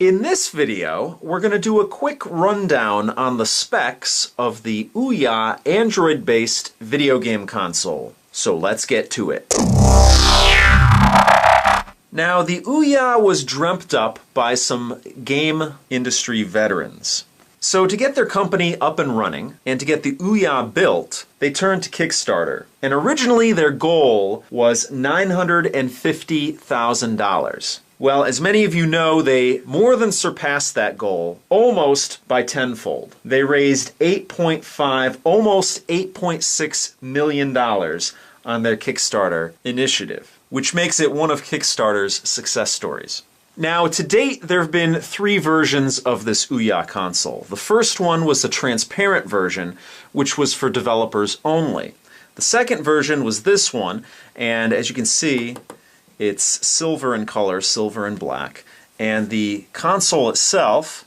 In this video, we're going to do a quick rundown on the specs of the OUYA Android-based video game console. So let's get to it. Now, the OUYA was dreamt up by some game industry veterans. So to get their company up and running, and to get the OUYA built, they turned to Kickstarter. And originally their goal was $950,000. Well, as many of you know, they more than surpassed that goal, almost by tenfold. They raised $8.5, almost $8.6 million on their Kickstarter initiative, which makes it one of Kickstarter's success stories. Now, to date, there have been 3 versions of this OUYA console. The first one was the transparent version, which was for developers only. The second version was this one, and as you can see, it's silver in color, silver and black, and the console itself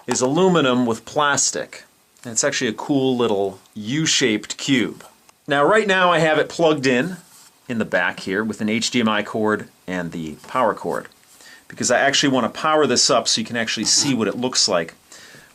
is aluminum with plastic. And it's actually a cool little U-shaped cube. Now, right now I have it plugged in the back here with an HDMI cord and the power cord, because I actually want to power this up so you can actually see what it looks like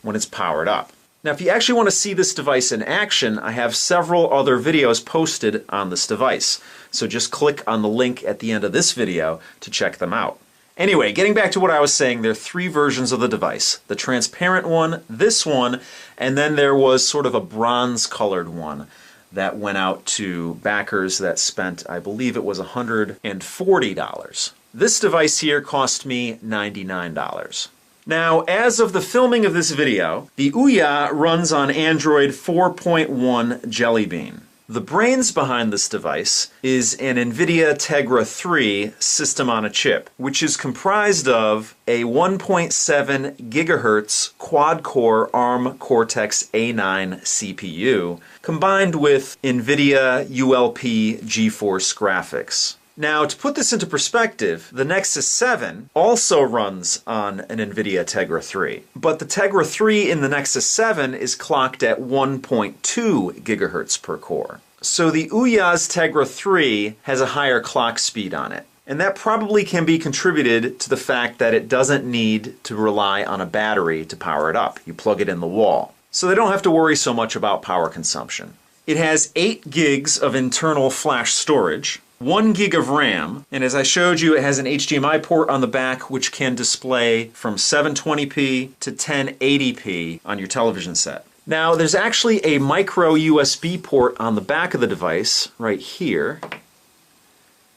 when it's powered up. Now, if you actually want to see this device in action, I have several other videos posted on this device. So just click on the link at the end of this video to check them out. Anyway, getting back to what I was saying, there are 3 versions of the device. The transparent one, this one, and then there was sort of a bronze-colored one that went out to backers that spent, I believe it was $140. This device here cost me $99. Now, as of the filming of this video, the OUYA runs on Android 4.1 Jelly Bean. The brains behind this device is an NVIDIA Tegra 3 system on a chip, which is comprised of a 1.7 gigahertz quad-core ARM Cortex-A9 CPU, combined with NVIDIA ULP GeForce graphics. Now, to put this into perspective, the Nexus 7 also runs on an NVIDIA Tegra 3, but the Tegra 3 in the Nexus 7 is clocked at 1.2 gigahertz per core. So the OUYA's Tegra 3 has a higher clock speed on it. And that probably can be contributed to the fact that it doesn't need to rely on a battery to power it up. You plug it in the wall. So they don't have to worry so much about power consumption. It has 8 gigs of internal flash storage, 1 gig of RAM, and as I showed you, it has an HDMI port on the back which can display from 720p to 1080p on your television set. Now, there's actually a micro USB port on the back of the device right here,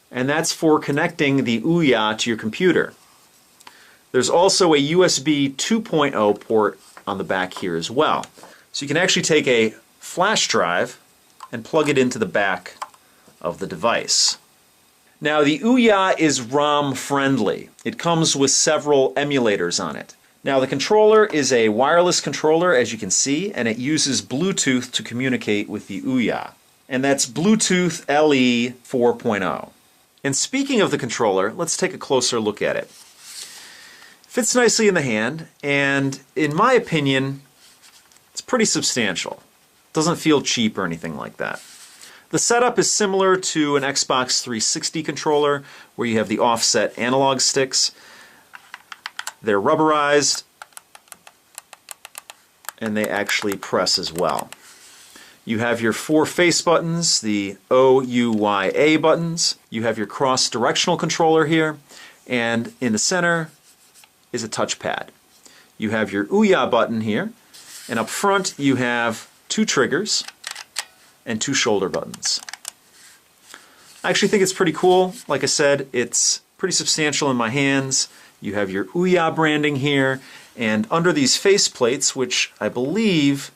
and that's for connecting the OUYA to your computer. There's also a USB 2.0 port on the back here as well. So you can actually take a flash drive and plug it into the back of the device. Now, the OUYA is ROM friendly. It comes with several emulators on it. Now, the controller is a wireless controller, as you can see, and it uses Bluetooth to communicate with the OUYA. And that's Bluetooth LE 4.0. And speaking of the controller, let's take a closer look at it. Fits nicely in the hand, and in my opinion, it's pretty substantial. Doesn't feel cheap or anything like that. The setup is similar to an Xbox 360 controller, where you have the offset analog sticks. They're rubberized, and they actually press as well. You have your 4 face buttons, the OUYA buttons. You have your cross-directional controller here, and in the center is a touchpad. You have your OUYA button here, and up front you have 2 triggers and 2 shoulder buttons. I actually think it's pretty cool. Like I said, it's pretty substantial in my hands. You have your OUYA branding here, and under these face plates, which I believe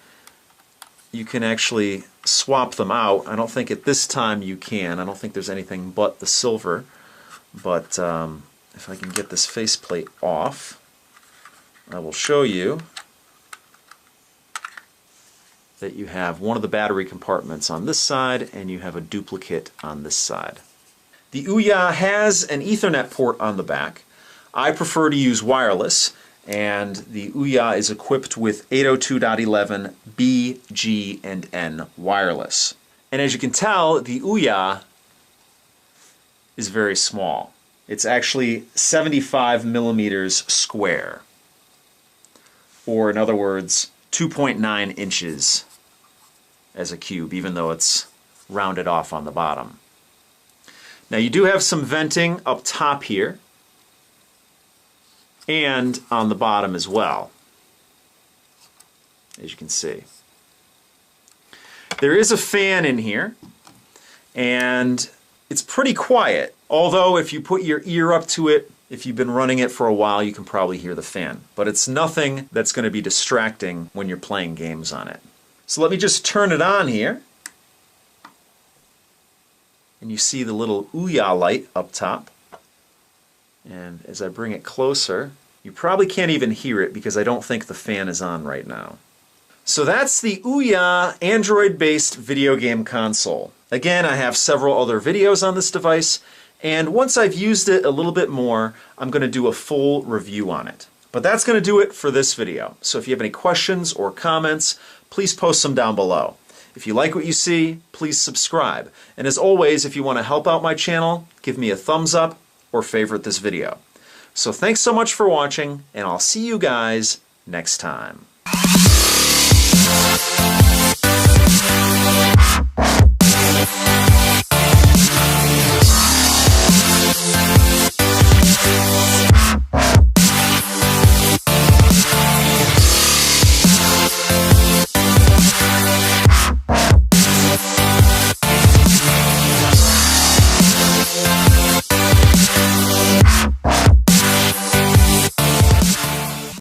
you can actually swap them out. I don't think at this time you can. I don't think there's anything but the silver. But if I can get this faceplate off, I will show you that you have one of the battery compartments on this side and you have a duplicate on this side. The OUYA has an Ethernet port on the back. I prefer to use wireless, and the OUYA is equipped with 802.11 B, G, and N wireless. And as you can tell, the OUYA is very small. It's actually 75 millimeters square, or in other words, 2.9 inches as a cube, even though it's rounded off on the bottom. Now you do have some venting up top here and on the bottom as well, as you can see. There is a fan in here, and it's pretty quiet, although if you put your ear up to it, if you've been running it for a while, you can probably hear the fan. But it's nothing that's going to be distracting when you're playing games on it. So let me just turn it on here. And you see the little OUYA light up top. And as I bring it closer, you probably can't even hear it because I don't think the fan is on right now. So that's the OUYA Android-based video game console. Again, I have several other videos on this device, and once I've used it a little bit more, I'm going to do a full review on it. But that's going to do it for this video. So if you have any questions or comments, please post them down below. If you like what you see, please subscribe. And as always, if you want to help out my channel, give me a thumbs up or favorite this video. So thanks so much for watching, and I'll see you guys next time.